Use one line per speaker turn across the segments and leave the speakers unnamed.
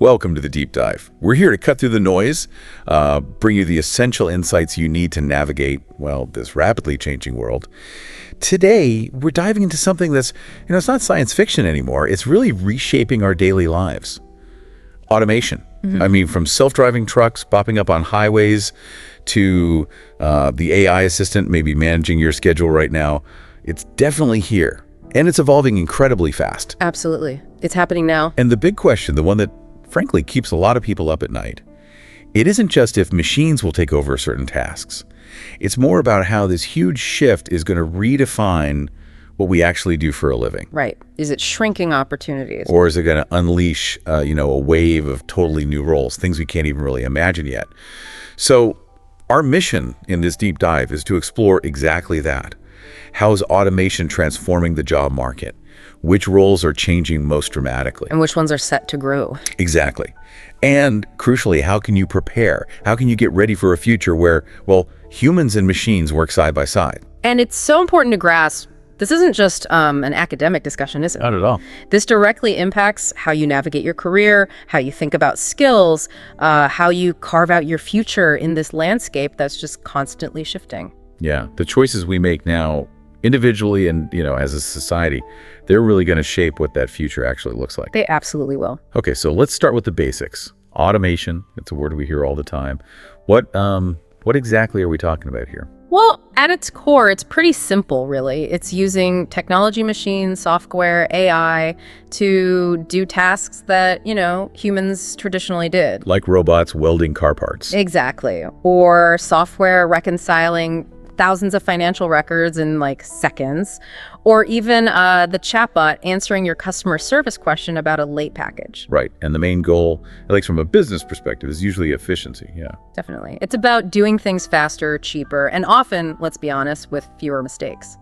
Welcome to the Deep Dive. We're here to cut through the noise, bring you the essential insights you need to navigate, well, this rapidly changing world. Today, we're diving into something that's, it's not science fiction anymore. It's really reshaping our daily lives. Automation. I mean, from self-driving trucks popping up on highways to the AI assistant maybe managing your schedule right now, it's definitely here. And it's evolving incredibly fast.
Absolutely. It's happening now.
And the big question, the one that frankly keeps a lot of people up at night, it isn't just if machines will take over certain tasks. It's more about how this huge shift is going to redefine what we actually do for a living.
Right. Is it shrinking opportunities?
Or is it going to unleash, a wave of totally new roles, things we can't even really imagine yet? So our mission in this deep dive is to explore exactly that. How is automation transforming the job market? Which roles are changing most dramatically?
And which ones are set to grow?
Exactly. And crucially, how can you prepare? How can you get ready for a future where, well, humans and machines work side by side?
And it's so important to grasp, this isn't just an academic discussion, is it?
Not at all.
This directly impacts how you navigate your career, how you think about skills, how you carve out your future in this landscape that's just constantly shifting.
Yeah, the choices we make now, individually and, as a society, they're really going to shape what that future actually looks like.
They absolutely will.
Okay, so let's start with the basics. Automation, it's a word we hear all the time. What exactly are we talking about here?
Well, at its core, it's pretty simple, really. It's using technology, machines, software, AI to do tasks that, humans traditionally did.
Like robots welding car parts.
Exactly. Or software reconciling thousands of financial records in seconds, or even the chatbot answering your customer service question about a late package.
Right. And the main goal, at least from a business perspective, is usually efficiency. Yeah.
Definitely. It's about doing things faster, cheaper, and often, let's be honest, with fewer mistakes.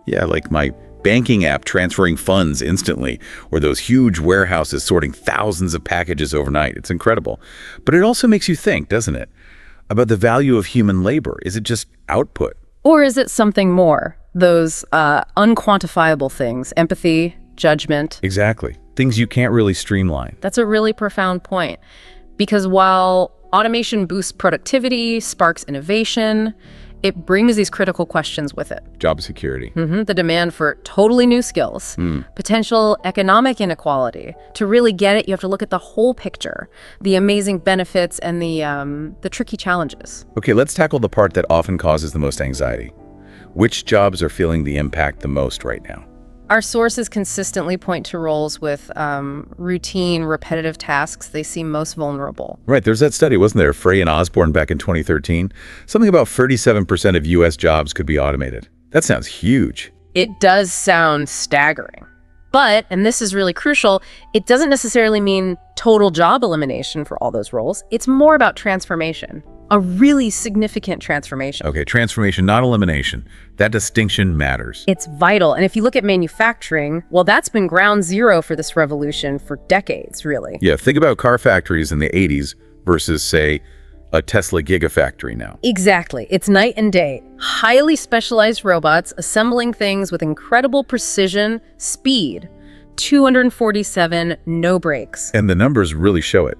Yeah, like my banking app transferring funds instantly, or those huge warehouses sorting thousands of packages overnight. It's incredible. But it also makes you think, doesn't it, about the value of human labor? Is it just output?
Or is it something more? Those unquantifiable things, empathy, judgment.
Exactly. Things you can't really streamline.
That's a really profound point. Because while automation boosts productivity, sparks innovation, it brings these critical questions with it.
Job security.
The demand for totally new skills, potential economic inequality. To really get it, you have to look at the whole picture, the amazing benefits and the tricky challenges.
Okay, let's tackle the part that often causes the most anxiety. Which jobs are feeling the impact the most right now?
Our sources consistently point to roles with routine, repetitive tasks. They seem most vulnerable.
Right, there's that study, wasn't there, Frey and Osborne back in 2013? Something about 37% of U.S. jobs could be automated. That sounds huge.
It does sound staggering. But, and this is really crucial, it doesn't necessarily mean total job elimination for all those roles. It's more about transformation, a really significant transformation.
Okay, transformation, not elimination. That distinction matters.
It's vital. And if you look at manufacturing, well, that's been ground zero for this revolution for decades, really.
Yeah, think about car factories in the 80s versus, say, a Tesla gigafactory now.
Exactly. It's night and day. Highly specialized robots assembling things with incredible precision, speed. 247, no breaks.
And the numbers really show it.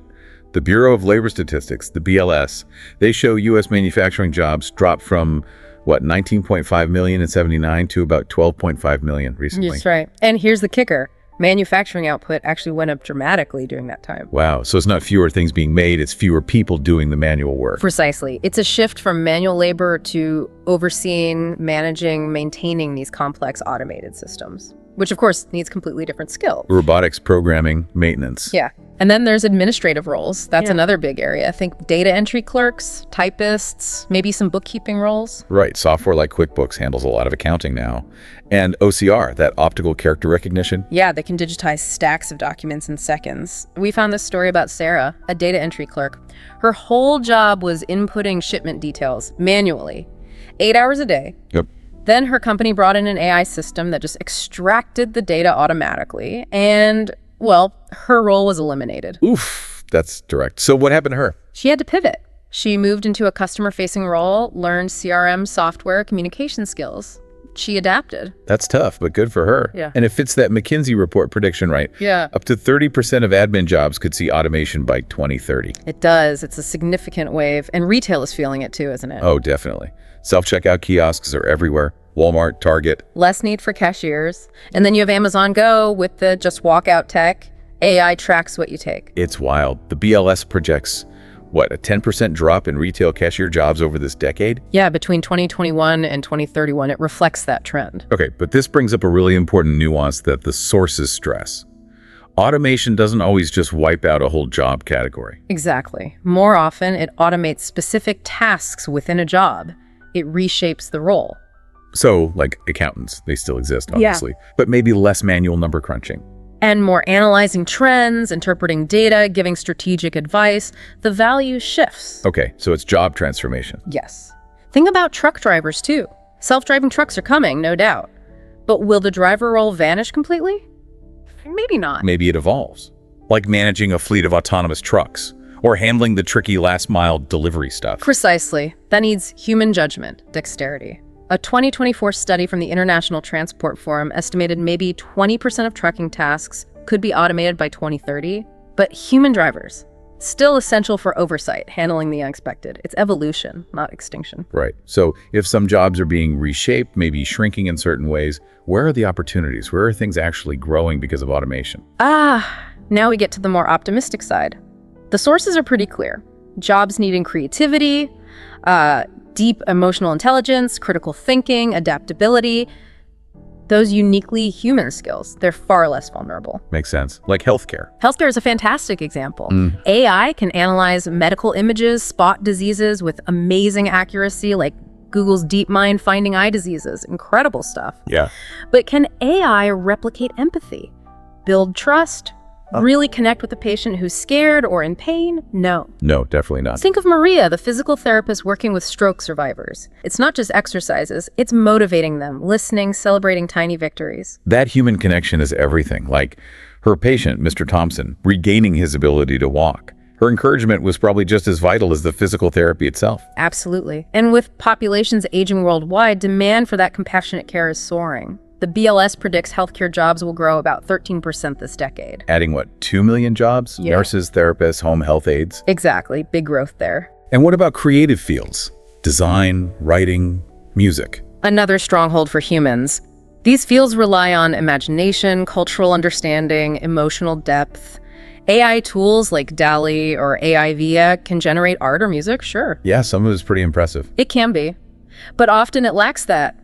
The Bureau of Labor Statistics, the BLS, they show U.S. manufacturing jobs dropped from, 19.5 million in 79 to about 12.5 million recently.
That's right. And here's the kicker. Manufacturing output actually went up dramatically during that time.
Wow. So it's not fewer things being made, it's fewer people doing the manual work.
Precisely. It's a shift from manual labor to overseeing, managing, maintaining these complex automated systems, which of course needs completely different skill.
Robotics, programming, maintenance.
Yeah. And then there's administrative roles. That's another big area. Think data entry clerks, typists, maybe some bookkeeping roles.
Right. Software like QuickBooks handles a lot of accounting now. And OCR, that optical character recognition.
Yeah, they can digitize stacks of documents in seconds. We found this story about Sarah, a data entry clerk. Her whole job was inputting shipment details manually, 8 hours a day.
Yep.
Then her company brought in an AI system that just extracted the data automatically, and, well, her role was eliminated.
Oof, that's direct. So what happened to her?
She had to pivot. She moved into a customer-facing role, learned CRM software, communication skills. she adapted.
That's tough, but good for her.
Yeah.
And it fits that McKinsey report prediction, right?
Yeah.
Up to 30% of admin jobs could see automation by 2030.
It does. It's a significant wave. And retail is feeling it too, isn't it?
Oh, definitely. Self-checkout kiosks are everywhere. Walmart, Target.
Less need for cashiers. And then you have Amazon Go with the just walk out tech. AI tracks what you take.
It's wild. The BLS projects, what, a 10% drop in retail cashier jobs over this decade?
Yeah, between 2021 and 2031, it reflects that trend.
Okay, but this brings up a really important nuance that the sources stress. Automation doesn't always just wipe out a whole job category.
Exactly. More often, it automates specific tasks within a job. It reshapes the role.
So, like accountants, they still exist,
Yeah.
obviously, but maybe less manual number crunching.
And more analyzing trends, interpreting data, giving strategic advice. The value shifts.
Okay, so it's job transformation.
Yes. Think about truck drivers, too. Self-driving trucks are coming, no doubt. But will the driver role vanish completely? Maybe not.
Maybe it evolves, like managing a fleet of autonomous trucks or handling the tricky last-mile delivery stuff.
Precisely. That needs human judgment, dexterity. A 2024 study from the International Transport Forum estimated maybe 20% of trucking tasks could be automated by 2030, but human drivers, still essential for oversight, handling the unexpected. It's evolution, not extinction.
Right. So if some jobs are being reshaped, maybe shrinking in certain ways, where are the opportunities? Where are things actually growing because of automation?
Now we get to the more optimistic side. The sources are pretty clear. Jobs needing creativity, deep emotional intelligence, critical thinking, adaptability, those uniquely human skills, they're far less vulnerable.
Makes sense. Like healthcare.
Healthcare is a fantastic example. AI can analyze medical images, spot diseases with amazing accuracy, like Google's DeepMind finding eye diseases. Incredible stuff.
Yeah.
But can AI replicate empathy, build trust, really connect with the patient who's scared or in pain? No.
No, definitely not.
Think of Maria, the physical therapist working with stroke survivors. It's not just exercises, it's motivating them, listening, celebrating tiny victories.
That human connection is everything. Like her patient, Mr. Thompson, regaining his ability to walk. Her encouragement was probably just as vital as the physical therapy itself.
Absolutely. And with populations aging worldwide, demand for that compassionate care is soaring. The BLS predicts healthcare jobs will grow about 13% this decade.
Adding, what, 2 million jobs?
Yeah.
Nurses, therapists, home health aides.
Exactly. Big growth there.
And what about creative fields? Design, writing, music.
Another stronghold for humans. These fields rely on imagination, cultural understanding, emotional depth. AI tools like DALL-E or AI Via can generate art or music, sure.
Yeah, some of it is pretty impressive.
It can be. But often it lacks that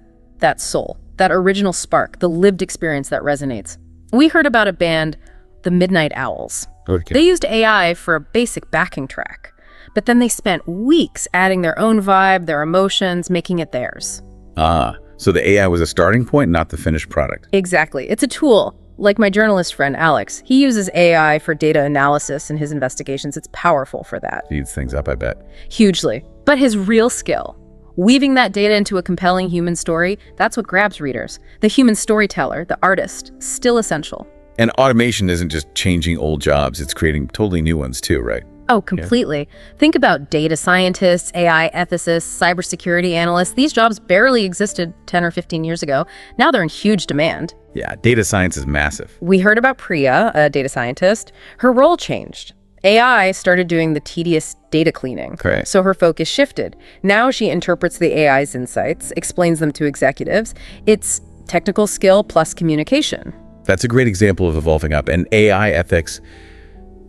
soul, that original spark, the lived experience that resonates. We heard about a band, the Midnight Owls.
Okay.
They used AI for a basic backing track, but then they spent weeks adding their own vibe, their emotions, making it theirs.
So the AI was a starting point, not the finished product.
Exactly. It's a tool. Like my journalist friend, Alex, he uses AI for data analysis in his investigations. It's powerful for that.
Speeds things up, I bet.
Hugely. But his real skill, weaving that data into a compelling human story, that's what grabs readers. The human storyteller, the artist, still essential.
And automation isn't just changing old jobs, it's creating totally new ones too, right?
Oh, completely. Think about data scientists, AI ethicists, cybersecurity analysts. These jobs barely existed 10 or 15 years ago. Now they're in huge demand.
Yeah, data science is massive.
We heard about Priya, a data scientist. Her role changed. AI started doing the tedious data cleaning.
Okay.
So her focus shifted. Now she interprets the AI's insights, explains them to executives. It's technical skill plus communication.
That's a great example of evolving up. And AI ethics,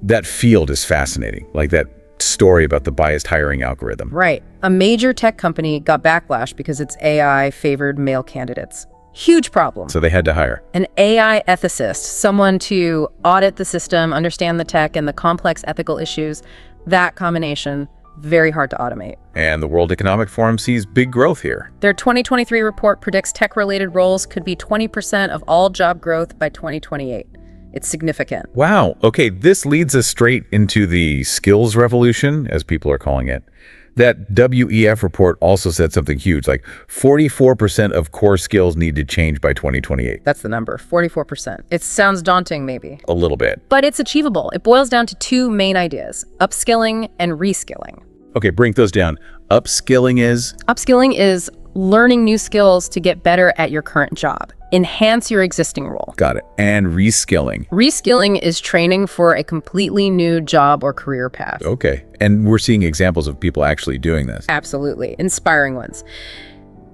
that field is fascinating. Like that story about the biased hiring algorithm.
Right. A major tech company got backlash because its AI favored male candidates. Huge problem.
So they had to hire.
An AI ethicist, someone to audit the system, understand the tech and the complex ethical issues. That combination, very hard to automate.
And the World Economic Forum sees big growth here.
Their 2023 report predicts tech-related roles could be 20% of all job growth by 2028. It's significant.
Wow. Okay, this leads us straight into the skills revolution, as people are calling it. That WEF report also said something huge, like 44% of core skills need to change by 2028.
That's the number, 44%. It sounds daunting, maybe.
A little bit.
But it's achievable. It boils down to two main ideas, upskilling and reskilling.
Okay, break those down. Upskilling is?
Upskilling is learning new skills to get better at your current job. Enhance your existing role.
Got it. And reskilling.
Reskilling is training for a completely new job or career path.
Okay. And we're seeing examples of people actually doing this.
Absolutely. Inspiring ones.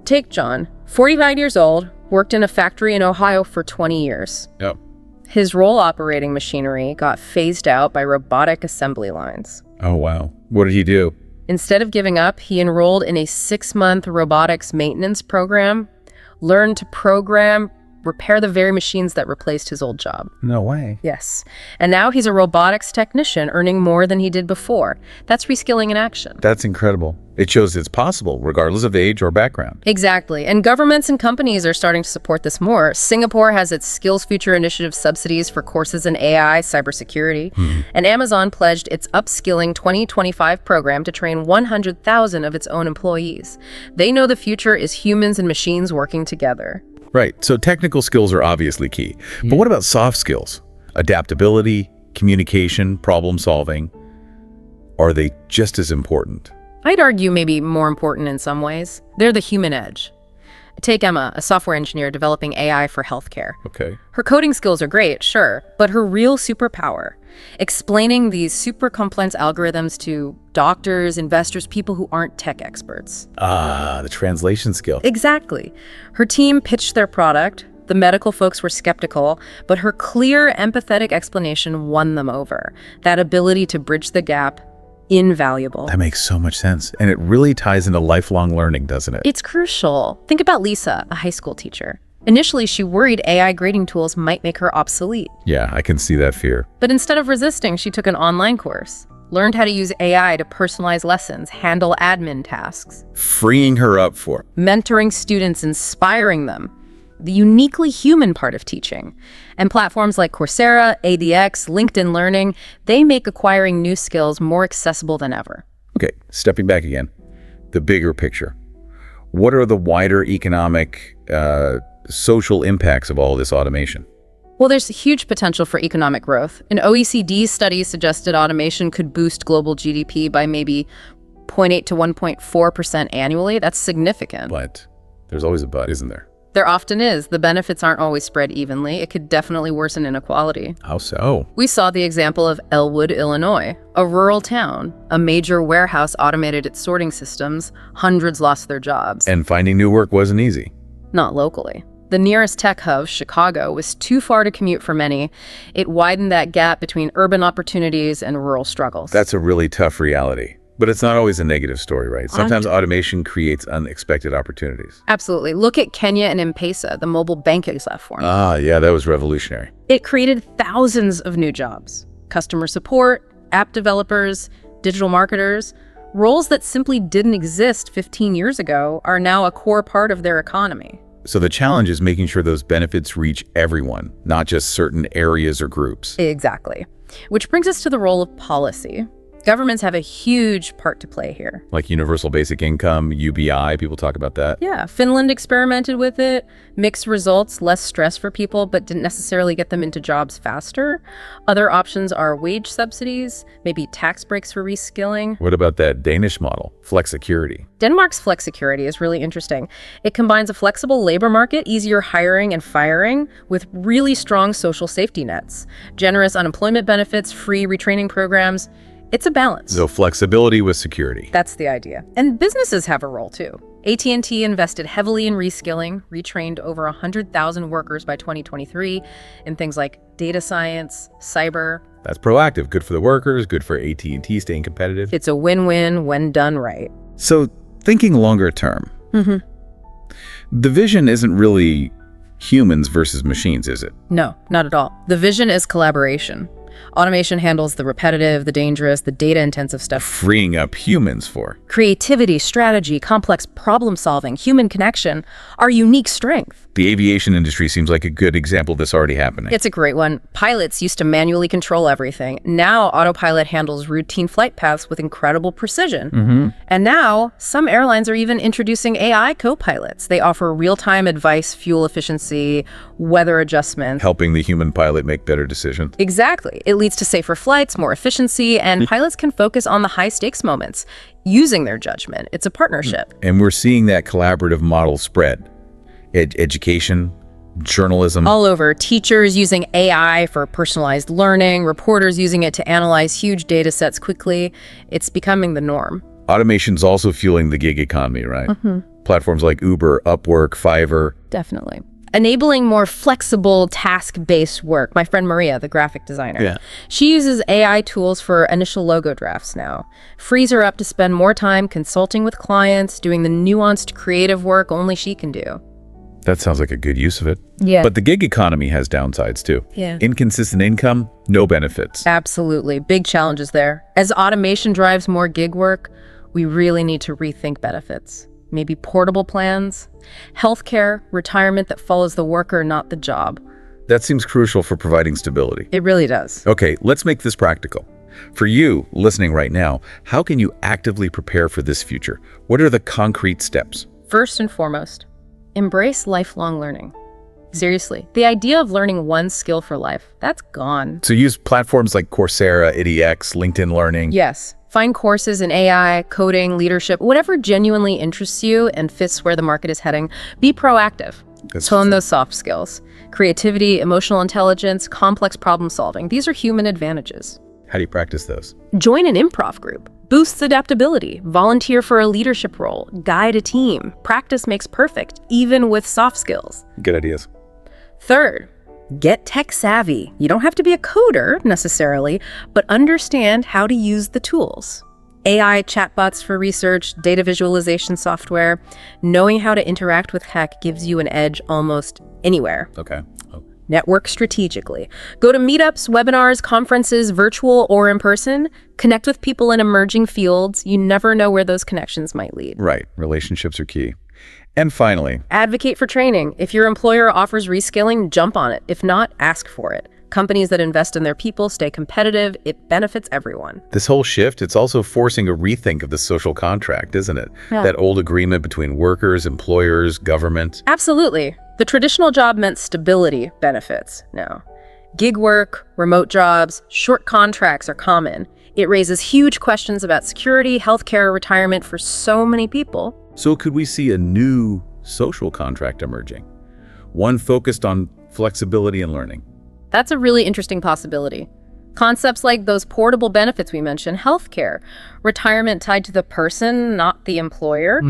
Take John, 45 years old, worked in a factory in Ohio for 20 years.
Yep.
His role operating machinery got phased out by robotic assembly lines.
Oh, wow. What did he do?
Instead of giving up, he enrolled in a 6-month robotics maintenance program, learned to program, repair the very machines that replaced his old job.
No way.
Yes. And now he's a robotics technician earning more than he did before. That's reskilling in action.
That's incredible. It shows it's possible, regardless of age or background.
Exactly. And governments and companies are starting to support this more. Singapore has its Skills Future Initiative subsidies for courses in AI, cybersecurity. And Amazon pledged its Upskilling 2025 program to train 100,000 of its own employees. They know the future is humans and machines working together.
Right. So technical skills are obviously key. But what about soft skills? Adaptability, communication, problem solving. Are they just as important?
I'd argue maybe more important in some ways. They're the human edge. Take Emma, a software engineer developing AI for healthcare.
Okay.
Her coding skills are great, sure, but her real superpower, explaining these super complex algorithms to doctors, investors, people who aren't tech experts.
Ah, the translation skill.
Exactly. Her team pitched their product. The medical folks were skeptical, but her clear, empathetic explanation won them over. That ability to bridge the gap, invaluable.
That makes so much sense. And it really ties into lifelong learning, doesn't it?
It's crucial. Think about Lisa, a high school teacher. Initially, she worried AI grading tools might make her obsolete.
Yeah, I can see that fear.
But instead of resisting, she took an online course, learned how to use AI to personalize lessons, handle admin tasks,
Freeing her up for.
mentoring students, inspiring them. The uniquely human part of teaching. And platforms like Coursera, ADX, LinkedIn Learning, they make acquiring new skills more accessible than ever.
Okay, stepping back again. The bigger picture. What are the wider economic, social impacts of all this automation?
Well, there's huge potential for economic growth. An OECD study suggested automation could boost global GDP by maybe 0.8 to 1.4% annually. That's significant.
But there's always a but, isn't there?
There often is. The benefits aren't always spread evenly. It could definitely worsen inequality.
How so?
We saw the example of Elwood, Illinois, a rural town. A major warehouse automated its sorting systems. Hundreds lost their jobs.
And finding new work wasn't easy.
Not locally. The nearest tech hub, Chicago, was too far to commute for many. It widened that gap between urban opportunities and rural struggles.
That's a really tough reality. But it's not always a negative story, right? Sometimes automation creates unexpected opportunities.
Absolutely. Look at Kenya and M-Pesa, the mobile banking platform.
Ah, yeah, that was revolutionary.
It created thousands of new jobs. Customer support, app developers, digital marketers. Roles that simply didn't exist 15 years ago are now a core part of their economy.
So the challenge is making sure those benefits reach everyone, not just certain areas or groups.
Exactly. Which brings us to the role of policy. Governments have a huge part to play here.
Like universal basic income, UBI, people talk about that.
Yeah, Finland experimented with it, mixed results, less stress for people, but didn't necessarily get them into jobs faster. Other options are wage subsidies, maybe tax breaks for reskilling.
What about that Danish model, flexicurity?
Denmark's flexicurity is really interesting. It combines a flexible labor market, easier hiring and firing, with really strong social safety nets, generous unemployment benefits, free retraining programs. It's a balance.
So flexibility with security.
That's the idea. And businesses have a role too. AT&T invested heavily in reskilling, retrained over 100,000 workers by 2023 in things like data science, cyber.
That's proactive, good for the workers, good for AT&T staying competitive.
It's a win-win when done right.
So thinking longer term, the vision isn't really humans versus machines, is it?
No, not at all. The vision is collaboration. Automation handles the repetitive, the dangerous, the data-intensive stuff.
Freeing up humans for.
Creativity, strategy, complex problem-solving, human connection, our unique strength.
The aviation industry seems like a good example of this already happening.
It's a great one. Pilots used to manually control everything. Now, autopilot handles routine flight paths with incredible precision. And now, some airlines are even introducing AI co-pilots. They offer real-time advice, fuel efficiency, weather adjustments.
Helping the human pilot make better decisions.
Exactly. It leads to safer flights, more efficiency, and pilots can focus on the high-stakes moments, using their judgment. It's a partnership.
And we're seeing that collaborative model spread. Education, journalism.
All over, teachers using AI for personalized learning, reporters using it to analyze huge data sets quickly. It's becoming the norm.
Automation's also fueling the gig economy, right? Platforms like Uber, Upwork, Fiverr.
Definitely. Enabling more flexible task-based work. My friend Maria, the graphic designer, she uses AI tools for initial logo drafts now. Frees her up to spend more time consulting with clients, doing the nuanced creative work only she can do.
That sounds like a good use of it.
Yeah.
But the gig economy has downsides too.
Yeah.
Inconsistent income, no benefits.
Absolutely. Big challenges there. As automation drives more gig work, we really need to rethink benefits. Maybe portable plans, healthcare, retirement that follows the worker, not the job.
That seems crucial for providing stability.
It really does.
Okay, let's make this practical. For you, listening right now, how can you actively prepare for this future? What are the concrete steps?
First and foremost, embrace lifelong learning. Seriously, the idea of learning one skill for life, that's gone.
So use platforms like Coursera, edX, LinkedIn Learning.
Yes. Find courses in AI, coding, leadership, whatever genuinely interests you and fits where the market is heading. Be proactive. Hone those soft skills. Creativity, emotional intelligence, complex problem solving. These are human advantages.
How do you practice those?
Join an improv group. Boosts adaptability. Volunteer for a leadership role. Guide a team. Practice makes perfect, even with soft skills.
Good ideas.
Third, get tech savvy. You don't have to be a coder necessarily, but understand how to use the tools. AI chatbots for research, data visualization software. Knowing how to interact with tech gives you an edge almost anywhere.
Okay.
Network strategically. Go to meetups, webinars, conferences, virtual or in person. Connect with people in emerging fields. You never know where those connections might lead.
Right. Relationships are key. And finally,
advocate for training. If your employer offers reskilling, jump on it. If not, ask for it. Companies that invest in their people stay competitive. It benefits everyone.
this whole shift, it's also forcing a rethink of the social contract, isn't it?
Yeah.
That old agreement between workers, employers, government.
Absolutely. The traditional job meant stability benefits now. Gig work, remote jobs, short contracts are common. It raises huge questions about security, healthcare, retirement for so many people.
So could we see a new social contract emerging? One focused on flexibility and learning.
That's a really interesting possibility. Concepts like those portable benefits we mentioned, healthcare, retirement tied to the person, not the employer,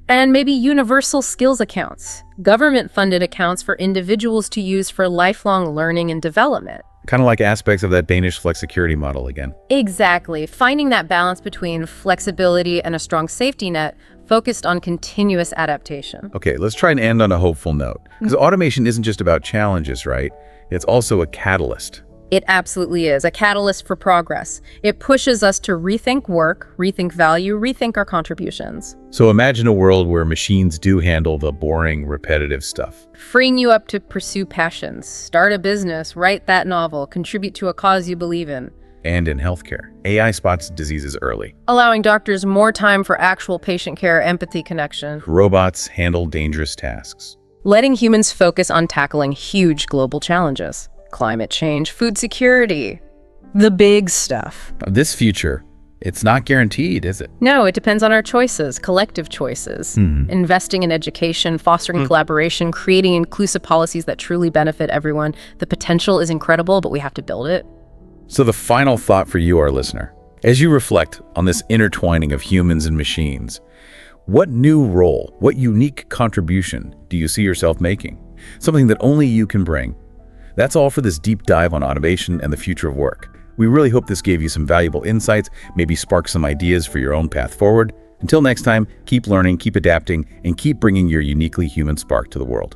and maybe universal skills accounts, government-funded accounts for individuals to use for lifelong learning and development.
Kind of like aspects of that Danish flexicurity model again.
Exactly. Finding that balance between flexibility and a strong safety net focused on continuous adaptation.
Okay, let's try and end on a hopeful note. Because automation isn't just about challenges, right? It's also a catalyst.
It absolutely is, a catalyst for progress. It pushes us to rethink work, rethink value, rethink our contributions.
So imagine a world where machines do handle the boring, repetitive stuff.
Freeing you up to pursue passions, start a business, write that novel, contribute to a cause you believe in.
And in healthcare, AI spots diseases early.
Allowing doctors more time for actual patient care, empathy, connection.
Robots handle dangerous tasks.
Letting humans focus on tackling huge global challenges. Climate change, food security, the big stuff.
This future, it's not guaranteed, is it?
No, it depends on our choices, collective choices. Investing in education, fostering collaboration, creating inclusive policies that truly benefit everyone. The potential is incredible, but we have to build it.
So the final thought for you, our listener, as you reflect on this intertwining of humans and machines, what new role, what unique contribution do you see yourself making? Something that only you can bring. That's all for this deep dive on automation and the future of work. We really hope this gave you some valuable insights, maybe spark some ideas for your own path forward. Until next time, keep learning, keep adapting, and keep bringing your uniquely human spark to the world.